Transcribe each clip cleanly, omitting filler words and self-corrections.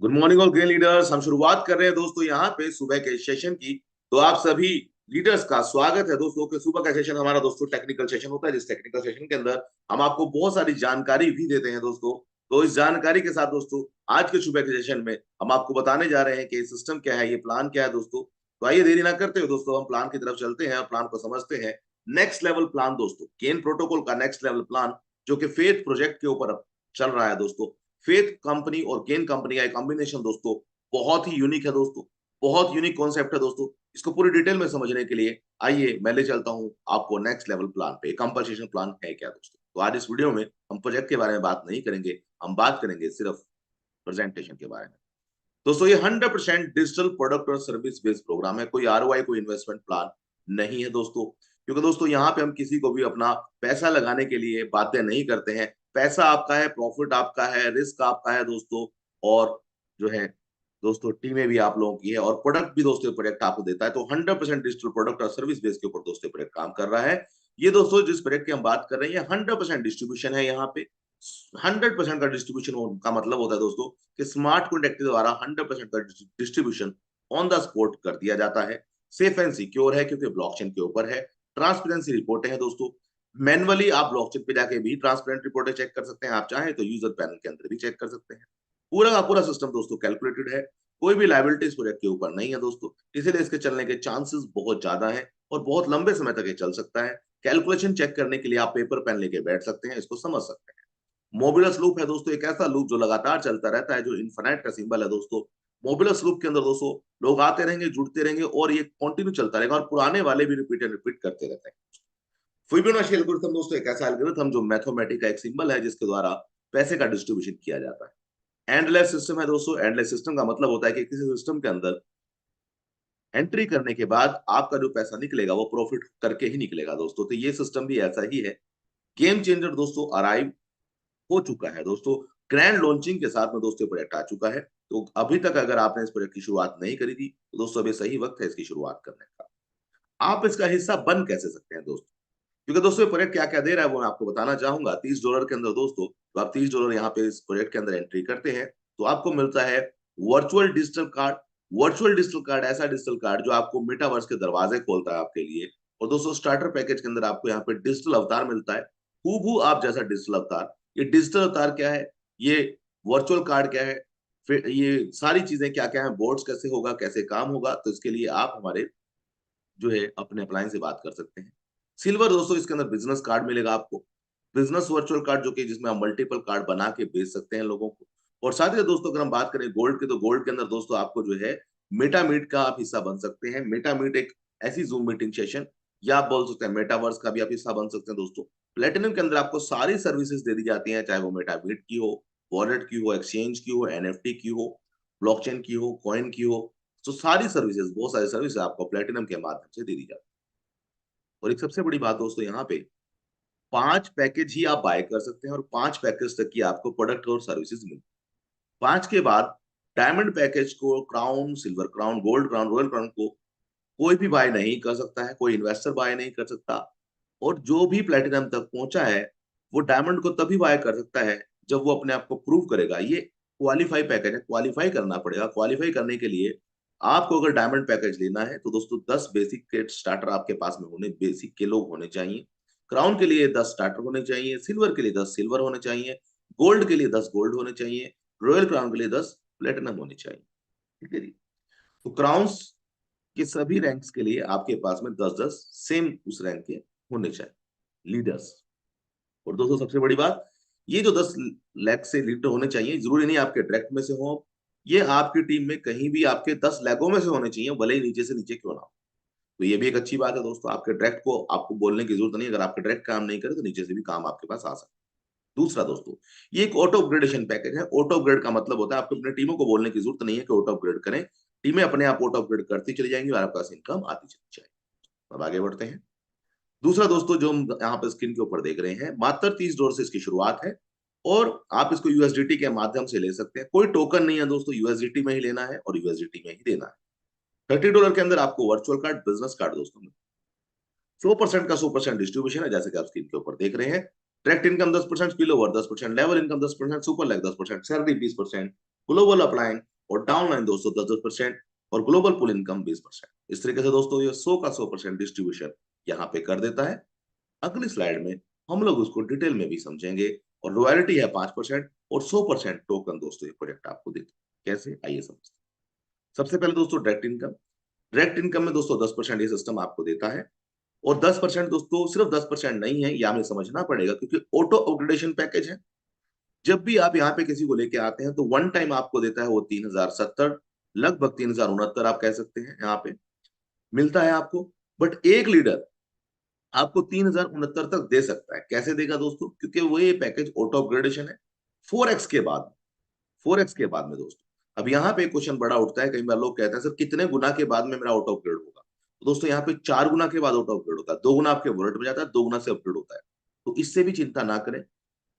Good morning all green leaders. हम शुरुआत कर रहे हैं दोस्तों यहाँ पे सुबह के सेशन की। तो आप सभी लीडर्स का स्वागत है दोस्तों के सुबह का सेशन हमारा दोस्तों टेक्निकल सेशन होता है, जिस टेक्निकल सेशन के अंदर हम आपको बहुत सारी जानकारी भी देते हैं दोस्तों। तो इस जानकारी के साथ दोस्तों आज के सुबह के सेशन में हम आपको बताने जा रहे हैं कि सिस्टम क्या है, ये प्लान क्या है दोस्तों। तो आइए देरी ना करते हुए दोस्तों हम प्लान की तरफ चलते हैं और प्लान को समझते हैं। नेक्स्ट लेवल प्लान दोस्तों, केन प्रोटोकॉल का नेक्स्ट लेवल प्लान जो कि फेथ प्रोजेक्ट के ऊपर अब चल रहा है दोस्तों। फेथ कंपनी और गेन कंपनी का एक कॉम्बिनेशन दोस्तों बहुत ही यूनिक है दोस्तों। बहुत यूनिक कॉन्सेप्ट है दोस्तों। इसको पूरी डिटेल में समझने के लिए आइए मैं ले चलता हूं आपको नेक्स्ट लेवल प्लान पे। कंपनसेशन प्लान है क्या दोस्तों? तो आज इस वीडियो में हम प्रोजेक्ट के बारे में बात नहीं करेंगे, हम बात करेंगे सिर्फ प्रेजेंटेशन के बारे में। दोस्तों ये 100% डिजिटल प्रोडक्ट और सर्विस बेस्ड प्रोग्राम है, कोई आरओआई कोई इन्वेस्टमेंट प्लान नहीं है दोस्तों। क्योंकि दोस्तों यहाँ पे हम किसी को भी अपना पैसा लगाने के लिए बातें नहीं करते हैं। पैसा आपका है, प्रॉफिट आपका है, रिस्क आपका है दोस्तों। और जो है दोस्तों टीमें भी आप लोगों की है और प्रोडक्ट भी दोस्तों प्रोडक्ट आपको देता है। तो 100% डिजिटल प्रोडक्ट और सर्विस बेस के ऊपर दोस्तों प्रोडक्ट काम कर रहा है। ये दोस्तों जिस प्रोडक्ट की हम बात कर रहे हैं 100% डिस्ट्रीब्यूशन है। यहाँ पे 100% का डिस्ट्रीब्यूशन का मतलब होता है दोस्तों कि स्मार्ट कॉन्ट्रैक्ट के द्वारा 100% का डिस्ट्रीब्यूशन ऑन द स्पॉट कर दिया जाता है। सेफ एंड सिक्योर है क्योंकि ब्लॉकचेन के ऊपर है। ट्रांसपेरेंसी रिपोर्टें हैं दोस्तों। मैनुअली आप ब्लॉकचेन पे जाके भी ट्रांसपेरेंट रिपोर्टें चेक कर सकते हैं, आप चाहें तो यूजर पैनल के अंदर भी चेक कर सकते हैं। पूरा का पूरा सिस्टम दोस्तों कैलकुलेटेड है। कोई भी लाइबिलिटी इस प्रोजेक्ट के ऊपर नहीं है दोस्तों। इसीलिए इसके चलने के चांसेस बहुत ज्यादा है और बहुत लंबे समय तक ये चल सकता है। कैलकुलेशन चेक करने के लिए आप पेपर पेन लेके बैठ सकते हैं, इसको समझ सकते हैं। मोबिलस लूप है दोस्तों, एक ऐसा लूप जो लगातार चलता रहता है, जो इन्फिनाइट का सिंबल है दोस्तों। मोबिलस लूप के अंदर दोस्तों लोग आते रहेंगे, जुड़ते रहेंगे और ये कंटिन्यू चलता रहेगा और पुराने वाले भी रिपीट एंड रिपीट करते रहते हैं। फिबोनाची एल्गोरिथम दोस्तों एक ऐसा एल्गोरिथम जो मैथमेटिक का एक सिंबल है, जिसके द्वारा पैसे का डिस्ट्रीब्यूशन किया जाता है। एंडलेस सिस्टम है दोस्तों। एंडलेस सिस्टम का मतलब होता है कि किसी सिस्टम के अंदर एंट्री करने के बाद आपका जो पैसा निकलेगा वो प्रॉफिट करके ही निकलेगा दोस्तों। तो ये सिस्टम भी ऐसा ही है। गेम चेंजर दोस्तों अराइव हो चुका है दोस्तों। ग्रैंड लॉन्चिंग के साथ में दोस्तों प्रोजेक्ट आ चुका है। तो अभी तक अगर आपने इस प्रोजेक्ट की शुरुआत नहीं करी थी तो दोस्तों अभी सही वक्त है इसकी शुरुआत करने का। आप इसका हिस्सा बन कैसे सकते हैं दोस्तों? क्योंकि दोस्तों ये प्रोजेक्ट क्या क्या दे रहा है वो मैं आपको बताना चाहूंगा। $30 के अंदर दोस्तों, तो आप $30 यहाँ पे इस प्रोजेक्ट के अंदर एंट्री करते हैं तो आपको मिलता है virtual digital card. Virtual digital card ऐसा डिजिटल कार्ड जो आपको मेटावर्स के दरवाजे खोलता है आपके लिए। और दोस्तों स्टार्टर पैकेज के अंदर आपको यहाँ पे डिजिटल अवतार मिलता है, हूबहू आप जैसा डिजिटल अवतार। ये डिजिटल अवतार क्या है, ये वर्चुअल कार्ड क्या है, फिर ये सारी चीजें क्या क्या है, बोर्ड्स कैसे होगा, कैसे काम होगा, तो इसके लिए आप हमारे जो है अपने अपलाइन से बात कर सकते हैं। सिल्वर दोस्तों इसके अंदर बिजनेस कार्ड मिलेगा आपको। बिजनेस वर्चुअल कार्ड जो कि जिसमें आप मल्टीपल कार्ड बना के बेच सकते हैं लोगों को। और साथ ही दोस्तों अगर हम बात करें गोल्ड की, तो गोल्ड के अंदर दोस्तों आपको जो है मेटा मीट का आप हिस्सा बन सकते हैं। मेटा मीट एक ऐसी जूम मीटिंग सेशन, या आप बोल सकते हैं मेटावर्स का भी आप हिस्सा बन सकते हैं दोस्तों। प्लेटिनम के अंदर आपको सारी सर्विसेज दे दी जाती हैं, चाहे वो मेटा मीट की हो, वॉलेट की हो, एक्सचेंज की हो, एनएफटी की हो, ब्लॉकचेन की हो, कॉइन की हो। तो सारी सर्विसेज, बहुत सारी सर्विसेज आपको प्लेटिनम के माध्यम से दे दी जाती है। और एक सबसे बड़ी बात दोस्तों यहाँ पे 5 पैकेज ही आप बाय कर सकते हैं और 5 पैकेज तक की आपको प्रोडक्ट और सर्विसेज मिलती है। 5 के बाद डायमंड पैकेज को, crown, silver crown, gold crown, royal crown को कोई भी बाय नहीं कर सकता है, कोई इन्वेस्टर बाय नहीं कर सकता। और जो भी प्लेटिनम तक पहुंचा है वो डायमंड को तभी बाय कर सकता है जब वो अपने आप को प्रूव करेगा। ये क्वालिफाई पैकेज है, क्वालिफाई करना पड़ेगा। क्वालिफाई करने के लिए आपको अगर डायमंड पैकेज लेना है तो दोस्तों 10 बेसिक के स्टार्टर आपके पास में होने, बेसिक के लोग होने चाहिए। क्राउन के लिए 10 स्टार्टर होने चाहिए, सिल्वर के लिए 10 सिल्वर होने चाहिए, गोल्ड के लिए 10 गोल्ड होने चाहिए, रॉयल क्राउन के लिए 10 प्लेटिनम होने चाहिए। ठीक है जी। तो क्राउन्स के सभी रैंक्स के लिए आपके पास में 10-10 सेम उस रैंक के होने चाहिए लीडर्स। और दोस्तों सबसे बड़ी बात, ये जो 10 लाख से लीडर होने चाहिए, जरूरी नहीं आपके डायरेक्ट में से हो, ये आपकी टीम में कहीं भी आपके 10 लाखों में से होने चाहिए, भले ही नीचे से नीचे क्यों ना हो। तो ये भी एक अच्छी बात है दोस्तों। आपके डायरेक्ट को आपको बोलने की जरूरत नहीं, अगर आपके डायरेक्ट काम नहीं करे तो नीचे से भी काम आपके पास आ सकता है। दूसरा दोस्तों, ये एक ऑटो अपग्रेडेशन पैकेज है। ऑटो अपग्रेड का मतलब होता है आपको अपनी टीमों को बोलने की जरूरत नहीं है कि ऑटो अपग्रेड करें। टीमें अपने आप ऑटो अपग्रेड करती चली जाएंगी और आपके पास इनकम आती चली जाएगी। अब आगे बढ़ते हैं। दूसरा दोस्तों जो हम यहाँ पर स्क्रीन के ऊपर देख रहे हैं, मात्र $30 से इसकी शुरुआत है और आप इसको यूएसडीटी के माध्यम से ले सकते हैं। कोई टोकन नहीं है दोस्तों, यूएसडीटी में ही लेना है और यूएसडीटी में ही देना है। $30 के अंदर आपको वर्चुअल कार्ड, बिजनेस कार्ड दोस्तों 100% का 100% डिस्ट्रीब्यूशन है, जैसे कि आप स्क्रीन के ऊपर देख रहे हैं। Direct income 10%, spill over 10%, level income 10%, super lack 10%, salary 20%, global upline और डाउनलाइन दोस्तों 10-10% और ग्लोबल पुल इनकम 20%। इस तरीके से दोस्तों ये 100 का 100% डिस्ट्रीब्यूशन यहाँ पे कर देता है। अगली स्लाइड में हम लोग उसको डिटेल में भी समझेंगे। और रॉयल्टी है 5% और 100% टोकन दोस्तों ये प्रोजेक्ट आपको देते हैं। कैसे, आइए समझते हैं। सबसे पहले दोस्तों डायरेक्ट इनकम। डायरेक्ट इनकम में दोस्तों 10% ये सिस्टम आपको देता है। और 10% दोस्तों सिर्फ 10% नहीं है, ये हमें समझना पड़ेगा क्योंकि ऑटो अपग्रेडेशन पैकेज है। जब भी आप यहाँ पे किसी को लेके आते हैं तो वन टाइम आपको देता है वो 3070, लगभग 3069 आप कह सकते हैं यहाँ पे मिलता है आपको। बट एक लीडर आपको 3069 तक दे सकता है। कैसे देगा दोस्तों, क्योंकि वो ये पैकेज ऑटो अपग्रेडेशन है 4x के बाद। 4x के बाद में दोस्तों अब यहाँ पे क्वेश्चन बड़ा उठता है, कई बार लोग कहते हैं सर कितने गुना के बाद में मेरा ऑटो अपग्रेड होगा। तो दोस्तों यहाँ पे 4 गुना के बाद ऑटो अपग्रेड होता है। 2 गुना आपके वॉलेट में जाता है, 2 गुना से अपग्रेड होता है। तो इससे भी चिंता ना करें।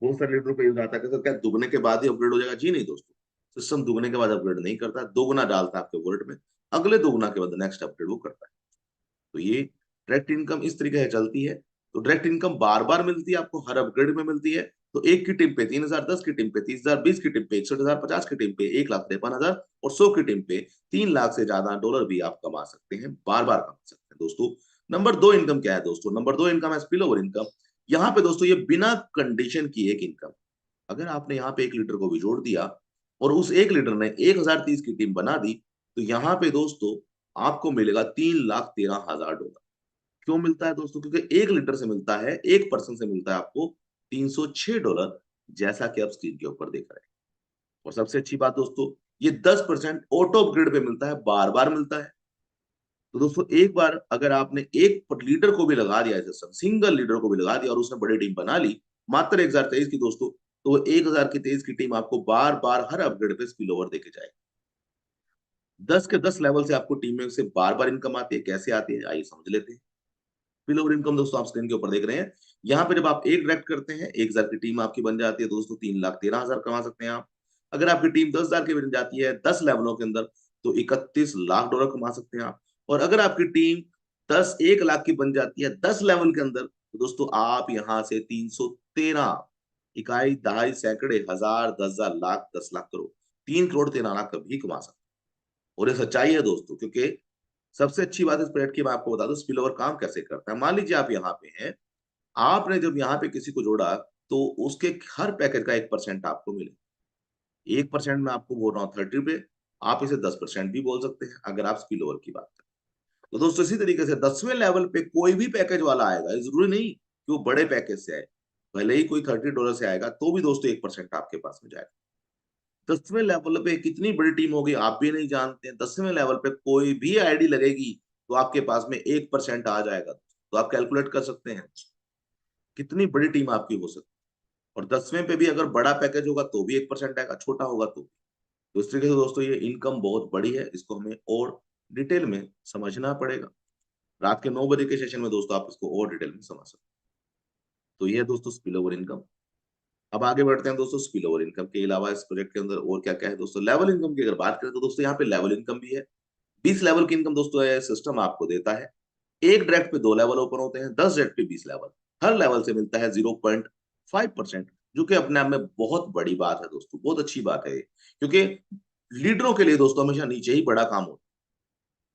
बहुत सारे लीडरों को यूज आता है कि सर क्या दुगने के बाद ही अपग्रेड हो जाएगा। जी नहीं दोस्तों, सिस्टम दुगने के बाद अपग्रेड नहीं करता, 2 गुना डालता है आपके वॉलेट में, अगले 2 गुना के बाद नेक्स्ट अपग्रेड वो करता है। तो ये डायरेक्ट इनकम इस तरीके से चलती है। तो डायरेक्ट इनकम बार बार मिलती है आपको, हर अपग्रेड में मिलती है। तो एक की टीम पे 3000, 10 की टीम पे 30,000, 20 की टीम पे 61,000, 50 की टीम पे 1,53,000 और 100 की टीम पे 3 लाख से ज्यादा डॉलर भी आप कमा सकते हैं, बार बार कमा सकते हैं दोस्तों। नंबर 2 इनकम क्या है दोस्तों? नंबर 2 इनकम है स्पिल ओवर इनकम। यहाँ पे दोस्तों ये बिना कंडीशन की एक इनकम। अगर आपने यहाँ पे एक लीडर को भी जोड़ दिया और उस एक लीडर ने 1030 की टीम बना दी, तो यहाँ पे दोस्तों आपको मिलेगा 3,13,000 डॉलर। क्यों मिलता है दोस्तों? क्योंकि एक लीटर से मिलता है, एक पर्सन से मिलता है आपको $306, जैसा कि आप स्क्रीन के ऊपर देख रहे हैं। और सबसे अच्छी बात दोस्तों, ये 10% ऑटो अपग्रेड पे मिलता है, बार बार मिलता है। तो दोस्तों एक बार अगर आपने एक लीडर को भी लगा दिया, जैसे सिंगल लीडर को भी लगा दिया और उसने बड़ी टीम बना ली मात्र 1023 की दोस्तों, तो वो 1023 की टीम आपको बार बार हर अपग्रेड पे स्पिल ओवर देके जाएगी। 10 के 10 लेवल से आपको टीम में से बार बार इनकम आती है। कैसे आती है, आइए समझ लेते हैं। स्पिल ओवर इनकम दोस्तों आप स्क्रीन के ऊपर देख रहे हैं। यहाँ पे जब आप एक डायरेक्ट करते हैं, 1000 की टीम आपकी बन जाती है दोस्तों, 3,13,000 कमा सकते हैं आप। अगर आपकी टीम 10,000 की बन जाती है 10 लेवलों के अंदर, तो 31 लाख डॉलर कमा सकते हैं आप। और अगर आपकी टीम 1 लाख की बन जाती है 10 लेवल के अंदर, तो दोस्तों आप यहाँ से 313 इकाई, दहाई, सैकड़े, हजार, 10,000, लाख, 10 लाख, करोड़, 3,13,00,000 कभी कमा सकते हैं। और ये सच्चाई है दोस्तों, क्योंकि सबसे अच्छी बात इस प्रोजेक्ट की मैं आपको बता दूं, स्पिल ओवर काम कैसे करता है। मान लीजिए आप यहाँ पे हैं, आपने जब यहाँ पे किसी को जोड़ा, तो उसके हर पैकेज का 1% आपको मिले। 1% में आपको बोल रहा हूँ 30 रुपए, आप इसे 10% भी बोल सकते हैं अगर आप स्पिल ओवर की बात करें। तो दोस्तों इसी तरीके से 10वें लेवल पे कोई भी पैकेज वाला आएगा, ये जरूरी नहीं कि वो बड़े पैकेज से आए, भले ही कोई $30 से आएगा तो भी दोस्तों 1% आपके पास में जाएगा। 10वें लेवल पे कितनी बड़ी टीम होगी आप भी नहीं जानते हैं। 10वें लेवल पे कोई भी आईडी लगेगी तो आपके पास में 1% आ जाएगा। तो आप कैलकुलेट कर सकते हैं कितनी बड़ी टीम आपकी हो सकती है। और 10वें पे भी अगर बड़ा पैकेज होगा तो भी 1% आएगा, छोटा होगा तो भी। तो इस तरीके से दोस्तों ये इनकम बहुत बड़ी है, इसको हमें और डिटेल में समझना पड़ेगा। रात के 9 बजे के सेशन में दोस्तों आप इसको और डिटेल में समझ सकते हैं। तो ये है दोस्तों स्पिल ओवर इनकम। अब आगे बढ़ते हैं दोस्तों। स्पिल ओवर इनकम के अलावा इस प्रोजेक्ट के अंदर और क्या क्या है दोस्तों। लेवल इनकम की अगर बात करें तो दोस्तों यहाँ पे लेवल इनकम भी है। 20 लेवल की इनकम दोस्तों है सिस्टम आपको देता है। एक डायरेक्ट पे 2 लेवल ओपन होते हैं, 10 डायरेक्ट पे 20 लेवल। हर लेवल से मिलता है 0.5%, जो कि अपने आप में बहुत बड़ी बात है दोस्तों, बहुत अच्छी बात है ये। क्योंकि लीडरों के लिए दोस्तों हमेशा नीचे ही बड़ा काम होता है,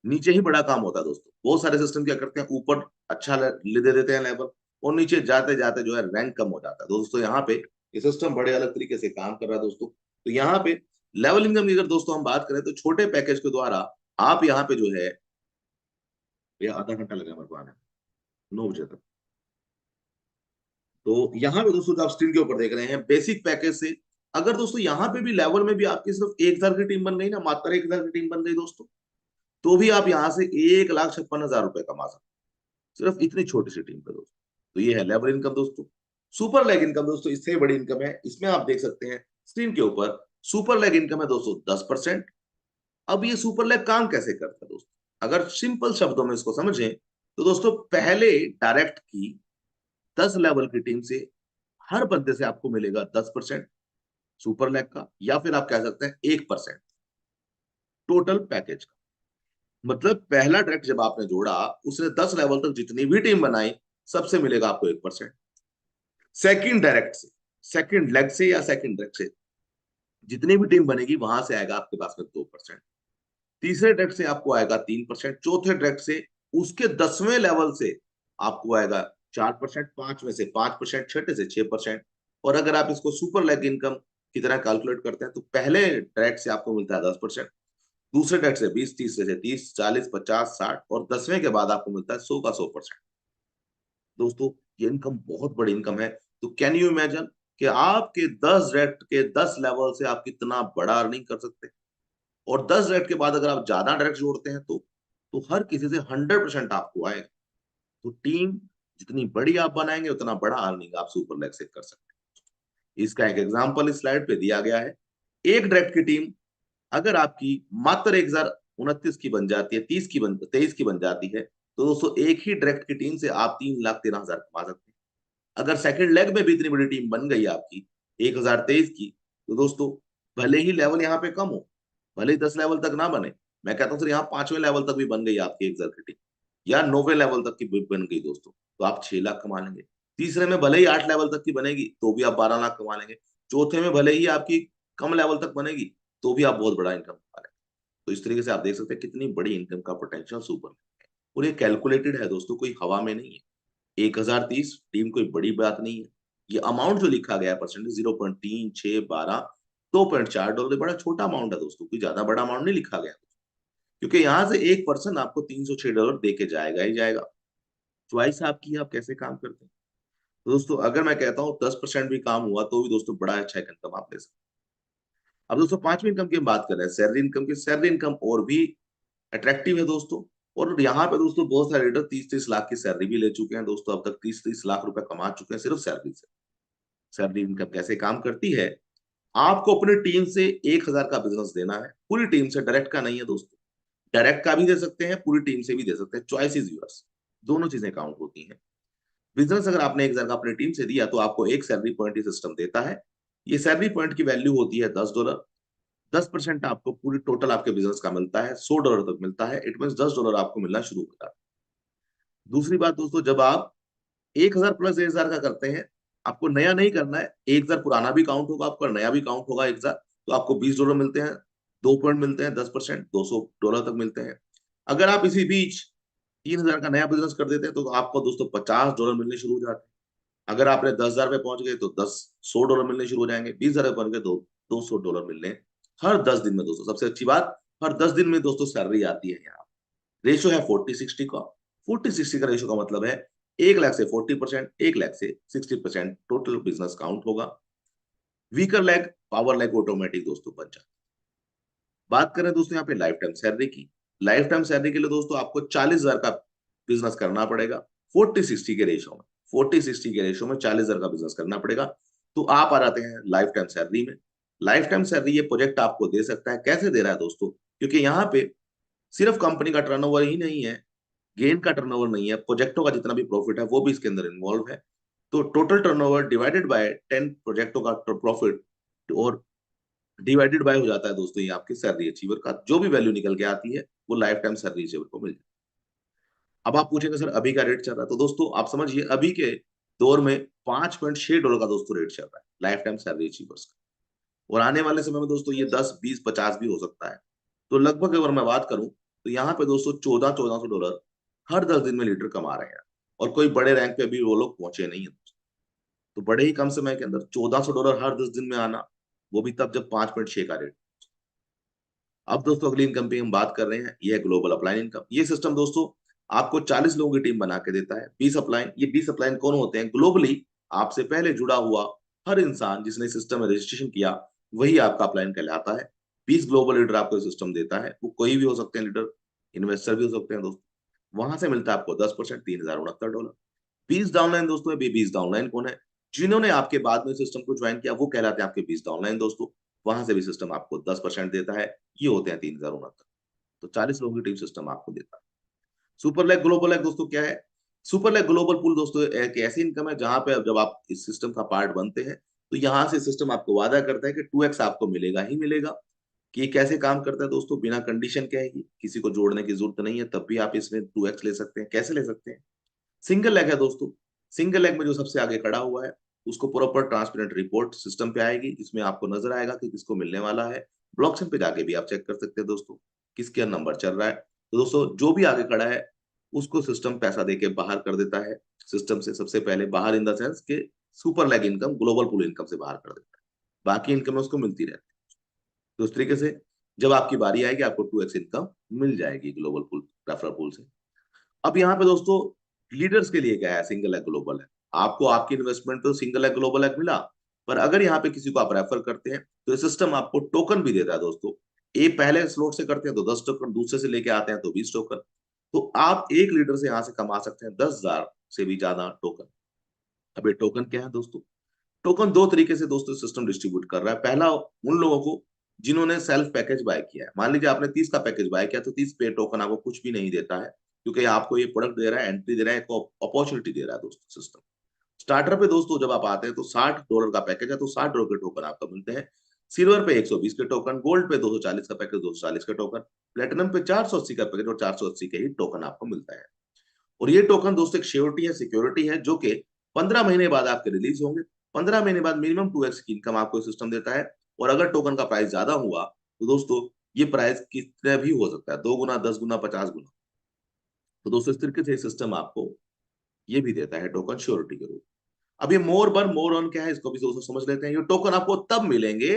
नीचे ही बड़ा काम होता है दोस्तों। बहुत सारे सिस्टम क्या करते हैं, ऊपर अच्छा ले दे देते हैं लेवल, और नीचे जाते जाते जो है रैंक कम हो जाता है। दोस्तों यहाँ पे ये सिस्टम बड़े अलग तरीके से काम कर रहा है दोस्तों। तो यहाँ पे लेवल इनकम की अगर दोस्तों हम बात करें तो छोटे पैकेज के द्वारा आप यहाँ पे जो है, ये आधा घंटा लगा मेरे को आने में, 9 बजे तक। तो यहाँ पे दोस्तों जो आप स्क्रीन के ऊपर देख रहे हैं बेसिक पैकेज से, अगर दोस्तों यहाँ पे भी लेवल में भी आपकी सिर्फ 1,000 की टीम बन गई ना, मात्र 1,000 की टीम बन गई दोस्तों, तो भी आप यहाँ से 1,56,000 रुपए कमा सकते हैं, सिर्फ इतनी छोटी सी टीम पे दोस्तों। तो ये है लेवल इनकम दोस्तों। सुपर लेग इनकम दोस्तों इससे बड़ी इनकम है। इसमें आप देख सकते हैं स्क्रीन के ऊपर, सुपर लेग इनकम है दोस्तों 10%। अब ये सुपर लेग काम कैसे करता है दोस्तों, अगर सिंपल शब्दों में इसको समझें तो दोस्तों पहले डायरेक्ट की 10 लेवल की टीम से हर बंदे से आपको मिलेगा 10% सुपर लेग का, या फिर आप कह सकते हैं 1% टोटल पैकेज का। मतलब पहला डायरेक्ट जब आपने जोड़ा, उसने 10 लेवल तक जितनी भी टीम बनाई, सबसे मिलेगा आपको 1%। सेकंड डायरेक्ट से, सेकंड लेग से या सेकंड डायरेक्ट से जितनी भी टीम बनेगी वहां से आएगा आपके पास में 2%। तीसरे डायरेक्ट से आपको आएगा 3%। चौथे डायरेक्ट से उसके 10वें लेवल से आपको आएगा 4%। पांच में से 5%, छठे से 6%। और अगर आप इसको सुपर लेग इनकम की तरह कैलकुलेट करते हैं तो पहले डायरेक्ट से आपको मिलता है 10%, दूसरे डायरेक्ट से 20, तीसरे से 30, 40, 50, 60 और 10वें के बाद आपको मिलता है 100 का 100%। दोस्तों ये इनकम बहुत बड़ी इनकम है। तो कैन यू इमेजिन कि आपके 10 डायरेक्ट के 10 लेवल से आप कितना बड़ा अर्निंग कर सकते हैं। और 10 डायरेक्ट के बाद अगर आप ज्यादा डायरेक्ट जोड़ते हैं तो हर किसी से 100% आपको आएगा। तो टीम जितनी बड़ी आप बनाएंगे उतना बड़ा अर्निंग आप सुपर लेग से कर सकते हैं। इसका एक एग्जांपल इस स्लाइड पे दिया गया है। एक डायरेक्ट की टीम अगर आपकी मात्र 1029 की बन जाती है, 23 की बन जाती है, तो दोस्तों एक ही डायरेक्ट की टीम से आप 3,13,000 कमा सकते हैं। अगर सेकंड लेग में भी इतनी बड़ी टीम बन गई आपकी 1023 की, तो दोस्तों भले ही लेवल यहाँ पे कम हो, भले ही 10 लेवल तक ना बने, मैं कहता हूँ सर यहाँ 5वें लेवल तक भी बन गई आपकी 1000 की टीम, या 9वें लेवल तक की भी बन गई दोस्तों, तो आप 6 लाख कमा लेंगे। तीसरे में भले ही 8 लेवल तक की बनेगी तो भी आप 12 लाख कमा लेंगे। चौथे में भले ही आपकी कम लेवल तक बनेगी तो भी आप बहुत बड़ा इनकम कमा लेंगे। तो इस तरीके से आप देख सकते हैं कितनी बड़ी इनकम का पोटेंशियल सुपर है। और ये कैलकुलेटेड है दोस्तों, कोई हवा में नहीं है। 1030 टीम कोई बड़ी बात नहीं है। ये अमाउंट जो लिखा गया है परसेंटेज 0.3612 $2.4, बड़ा छोटा अमाउंट है दोस्तों, कोई ज्यादा बड़ा अमाउंट नहीं लिखा गया। क्योंकि यहाँ से एक पर्सन आपको $306 दे के जाएगा ही जाएगा। चॉइस आपकी है, आप कैसे काम करते हैं। तो दोस्तों अगर मैं कहता हूँ 10% भी काम हुआ तो भी दोस्तों बड़ा अच्छा इनकम आप ले सकते हैं। अब दोस्तों पांचवी इनकम की हम बात कर रहे हैं, सैलरी इनकम की। सैलरी इनकम और भी अट्रैक्टिव है दोस्तों। और यहाँ पे दोस्तों बहुत सारे लीडर 30-30 लाख की सैलरी भी ले चुके हैं दोस्तों, अब तक 30-30 लाख रुपए कमा चुके हैं सिर्फ सैलरी से। सैलरी इनकम कैसे काम करती है, आपको अपनी टीम से 1000 का बिजनेस देना है, पूरी टीम से, डायरेक्ट का नहीं है दोस्तों। डायरेक्ट का भी दे सकते हैं, पूरी टीम से भी दे सकते हैं, चॉइस इज यूअर्स। दोनों चीजें काउंट होती हैं। बिजनेस अगर आपने 1000 का अपनी टीम से दिया तो आपको एक सैलरी पॉइंट सिस्टम देता है। ये सैलरी पॉइंट की वैल्यू होती है $10। 10% आपको पूरी टोटल आपके बिजनेस का मिलता है, $100 तक मिलता है। इट मीन $10 आपको मिलना शुरू होता है। दूसरी बात दोस्तों, जब आप 1000 प्लस 1000 का करते हैं, आपको नया नहीं करना है, 1000 पुराना भी काउंट होगा आपका, नया भी काउंट होगा 1000, तो आपको $20 मिलते हैं। 2 पॉइंट मिलते हैं, 10%, $200 तक मिलते हैं। अगर आप इसी बीच 3000 का नया बिजनेस कर देते हैं तो आपको दोस्तों $50 मिलने शुरू हो जाते हैं। अगर आपने 10,000 पे पहुंच गए तो 100 $100 मिलने शुरू हो जाएंगे। 20,000 पे पहुंच गए तो $200 मिलने हर 10 दिन में दोस्तों। सबसे अच्छी बात, हर 10 दिन में दोस्तों सैलरी आती है यहाँ। रेशो है 40-60 का। 40-60 का रेशो का मतलब है 1 लाख से 40%, 1 लाख से 60% टोटल बिजनेस काउंट होगा। Weaker leg, power leg automatic दोस्तों बन जाता है। बात करें दोस्तों यहाँ पे लाइफ टाइम सैलरी की। लाइफ टाइम सैलरी के लिए दोस्तों आपको 40,000 का बिजनेस करना पड़ेगा 40-60 के रेशो में। 40-60 के रेशो में 40,000 का बिजनेस करना पड़ेगा, तो आप आ जाते हैं लाइफ टाइम सैलरी में। लाइफ टाइम सैलरी ये प्रोजेक्ट आपको दे सकता है। कैसे दे रहा है दोस्तों, क्योंकि यहाँ पे सिर्फ कंपनी का टर्नओवर ही नहीं है, गेन का टर्नओवर नहीं है, प्रोजेक्टों का जितना भी प्रॉफिट है वो भी इसके अंदर इन्वॉल्व है। तो टोटल टर्नओवर डिवाइडेड बाय 10 प्रोजेक्टों का प्रॉफिट, और डिवाइडेड बाय हो जाता है दोस्तों ये आपकी सैलरी अचीवर का जो भी वैल्यू निकल के आती है वो लाइफ टाइम सैलरी अचीवर को मिल जाती है। अब आप पूछेंगे सर अभी का रेट चल रहा है, तो दोस्तों आप समझिए अभी के दौर में $5.6 का दोस्तों रेट चल रहा है लाइफ टाइम सैलरी अचीवर्स का। और आने वाले समय में दोस्तों ये 10, 20, 50 भी हो सकता है। तो लगभग अगर मैं बात करूं तो यहाँ पे दोस्तों $1,400 हर 10 दिन में लीडर कमा रहे हैं। और कोई बड़े रैंक पे भी वो लोग पहुंचे नहीं है। तो बड़े ही कम समय के अंदर $1,400 हर 10 दिन में आना, वो भी तब जब 5.6 का रेट। अब दोस्तों अगली इनकम की हम बात कर रहे हैं, ये है ग्लोबल अपलाइन इनकम। ये सिस्टम दोस्तों आपको 40 लोगों की टीम बना के देता है। 20 अपलाइन, ये 20 अपलाइन कौन होते हैं, ग्लोबली आपसे पहले जुड़ा हुआ हर इंसान जिसने सिस्टम में रजिस्ट्रेशन किया वही आपका अपलाइन कहलाता है। 20 ग्लोबल लीडर आपको सिस्टम देता है, वो कोई भी हो सकते हैं लीडर, इन्वेस्टर भी हो सकते हैं दोस्तों। वहां से मिलता है आपको 10%, $3,069। 20 डाउनलाइन दोस्तों, 20 डाउनलाइन कौन है, जिन्होंने आपके बाद में सिस्टम को ज्वाइन किया वो कहलाते हैं आपके 20 डाउनलाइन दोस्तों। वहां से भी सिस्टम आपको 10% देता है, ये होते हैं 3,069। तो 40 लोगों की टीम सिस्टम आपको देता है। सुपर लेग ग्लोबल लेग दोस्तों क्या है, सुपर लेग ग्लोबल पूल दोस्तों एक ऐसी इनकम है जहां पे जब आप इस सिस्टम का पार्ट बनते हैं तो यहाँ से सिस्टम आपको वादा करता है कि 2x आपको मिलेगा ही मिलेगा। कि ये कैसे काम करता है दोस्तों, बिना कंडीशन के है, किसी को जोड़ने की जरूरत नहीं है, तब भी आप इसमें 2x ले सकते हैं। कैसे ले सकते हैं, सिंगल लेग है दोस्तों। सिंगल लेग में जो सबसे आगे खड़ा हुआ है उसको प्रॉपर ट्रांसपेरेंट रिपोर्ट सिस्टम पे आएगी, इसमें आपको नजर आएगा कि किसको मिलने वाला है। ब्लॉकचेन पे जाके भी आप चेक कर सकते हैं दोस्तों किसका नंबर चल रहा है। तो दोस्तों जो भी आगे खड़ा है उसको सिस्टम पैसा देके बाहर कर देता है, सिस्टम से सबसे पहले बाहर इन द सेंस के super leg income, global pool income से बाहर कर देता है, बाकी इनकम उसको मिलती रहती है। तो उस तरीके से जब आपकी बारी आएगी आपको 2x इनकम मिल जाएगी ग्लोबल पूल, रेफरल पूल से। अब यहाँ पे दोस्तों लीडर्स के लिए क्या है, सिंगल है ग्लोबल है। आपको आपकी इन्वेस्टमेंट तो सिंगल है ग्लोबल है मिला, पर अगर यहाँ पे किसी को आप रेफर करते हैं तो सिस्टम आपको टोकन भी देता है दोस्तों। ये पहले स्लॉट से करते हैं तो 10 टोकन, दूसरे से लेके आते हैं तो 20 टोकन। तो आप एक लीडर से यहाँ से कमा सकते हैं 10,000 से भी ज्यादा टोकन। अब ये टोकन क्या है दोस्तों? टोकन दो तरीके से दोस्तों सिस्टम डिस्ट्रीब्यूट कर रहा है। पहला उन लोगों को जिन्होंने सेल्फ पैकेज बाय किया है। मान लीजिए आपने 30 का पैकेज बाय किया तो 30 पे टोकन आपको कुछ भी नहीं देता है, क्योंकि आपको ये प्रोडक्ट दे रहा है, एंट्री दे रहा है, एक अपॉर्चुनिटी दे रहा है दोस्तों सिस्टम। स्टार्टर पे दोस्तों जब आप आते हैं तो $60 का पैकेज है तो $60 के टोकन आपको मिलते हैं। सिल्वर पे 120 के टोकन, गोल्ड पे 240 का पैकेज 240 के टोकन, प्लेटिनम पे 480 का पैकेज और 480 के ही टोकन आपको मिलता है। और ये टोकन दोस्तों एक श्योरिटी है, सिक्योरिटी है, जो कि 15 महीने बाद आपके रिलीज होंगे। 15 महीने बाद मिनिमम 2x की इनकम आपको सिस्टम देता है। और अगर टोकन का प्राइस ज्यादा हुआ तो दोस्तों ये प्राइस कितना भी हो सकता है, 2 गुना, 10 गुना, 50 गुना। तो दोस्तों इस तरीके से सिस्टम आपको ये भी देता है टोकन श्योरिटी के रूप। अब ये मोर बर मोर ऑन क्या है इसको भी दोस्तों समझ लेते हैं। ये टोकन आपको तब मिलेंगे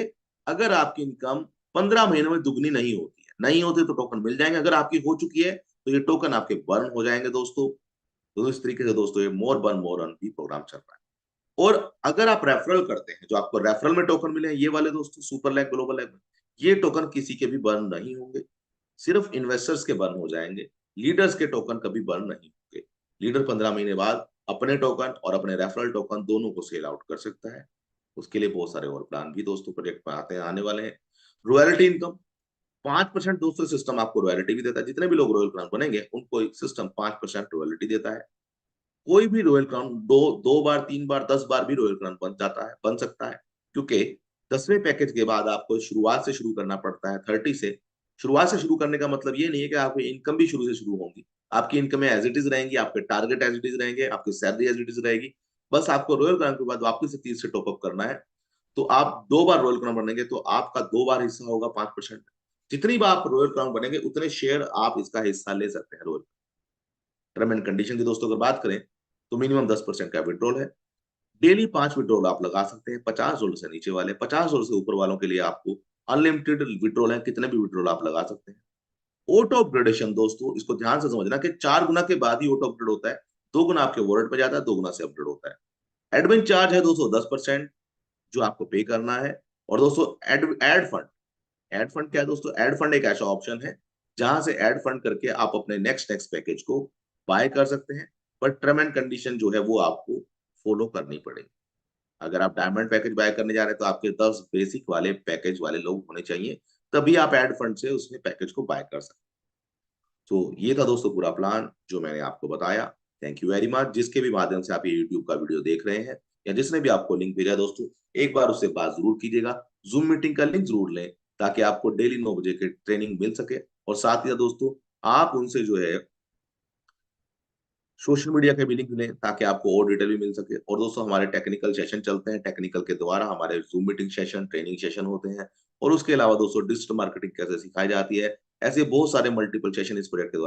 अगर आपकी इनकम 15 महीनों में दुगनी नहीं होती है। नहीं होती तो टोकन मिल जाएंगे, अगर आपकी हो चुकी है तो ये टोकन आपके बर्न हो जाएंगे दोस्तों। तो इस तरीके से दोस्तों ये मोर बर्न मोर अर्न भी प्रोग्राम चल रहा है। और अगर आप रेफरल करते हैं, जो आपको रेफरल में टोकन मिले हैं ये वाले दोस्तों सुपर लैग ग्लोबल लैग में, ये टोकन किसी के भी बर्न नहीं होंगे, सिर्फ इन्वेस्टर्स के बर्न हो जाएंगे। लीडर्स के टोकन कभी बर्न नहीं होंगे। लीडर 15 महीने बाद अपने टोकन और अपने रेफरल टोकन दोनों को सेल आउट कर सकता है। उसके लिए बहुत सारे और प्लान भी दोस्तों प्रोजेक्ट में आते हैं, आने वाले हैं। रॉयल्टी इनकम 5% दोस्तों सिस्टम आपको रॉयल्टी भी देता है। जितने भी लोग रॉयल क्राउन बनेंगे उनको सिस्टम 5% रॉयल्टी देता है। कोई भी रॉयल क्राउन दो बार, 3 बार, 10 बार भी रॉयल क्राउन बन जाता है, बन सकता है, क्योंकि 10वें पैकेज के बाद आपको शुरुआत से शुरू करना पड़ता है 30 से। शुरुआत से शुरू करने का मतलब ये नहीं है कि आपकी इनकम भी शुरू से शुरू होंगी। आपकी इनकम एज इट इज रहेंगी, आपके टारगेट एज इट इज रहेंगे, आपकी सैलरी एज इट इज रहेगी। बस आपको रॉयल क्राउन के बाद वापस से 30 से टॉपअप करना है। तो आप 2 बार रॉयल क्राउन बनेंगे तो आपका 2 बार हिस्सा होगा 5%। जितनी बार आप रॉयल क्राउन बनेंगे उतने शेयर आप इसका हिस्सा ले सकते हैं रॉयल। टर्म एंड कंडीशन की दोस्तों अगर बात करें तो मिनिमम 10% का विड्रॉल है। डेली 5 विड्रॉल आप लगा सकते हैं $50 से नीचे वाले। $50 से ऊपर वालों के लिए आपको अनलिमिटेड विड्रॉल है, कितने भी विड्रॉल आप लगा सकते हैं। ऑटो अपग्रेडेशन दोस्तों इसको ध्यान से समझना कि 4 गुना के बाद ही ऑटो अपग्रेड होता है। 2 गुना आपके वॉलेट में जाता है, 2 गुना से अपग्रेड होता है। एडमिन चार्ज है दोस्तों 10% जो आपको पे करना है। और दोस्तों एड फंड, एड फंड क्या है दोस्तों? एड फंड एक ऐसा ऑप्शन है जहां से एड फंड करके आप अपने नेक्स्ट नेक्स्ट पैकेज को बाय कर सकते हैं। पर टर्म एंड कंडीशन जो है वो आपको फॉलो करनी पड़ेगी। अगर आप डायमंड पैकेज बाय करने जा रहे हैं तो आपके 10 बेसिक वाले पैकेज वाले लोग होने चाहिए, तभी आप एड फंड से उसमें पैकेज को बाय कर सकते हैं। तो ये था दोस्तों पूरा प्लान जो मैंने आपको बताया। Thank you very much. जिसके भी माध्यम से आप ये यूट्यूब का वीडियो देख रहे हैं या जिसने भी आपको लिंक भेजा दोस्तों, एक बार उससे बात जरूर कीजिएगा। जूम मीटिंग का लिंक जरूर लें ताकि आपको डेली 9 बजे की ट्रेनिंग मिल सके। और साथ ही दोस्तों आप उनसे जो है सोशल मीडिया के भी लिंक लें ताकि आपको और डिटेल भी मिल सके। और दोस्तों हमारे टेक्निकल सेशन चलते हैं, टेक्निकल के द्वारा हमारे zoom meeting session, training session होते हैं। और उसके अलावा दोस्तों डिजिटल मार्केटिंग कैसे सिखाई जाती है, ऐसे बहुत सारे मल्टीपल सेशन इस प्रोजेक्ट के द्वारा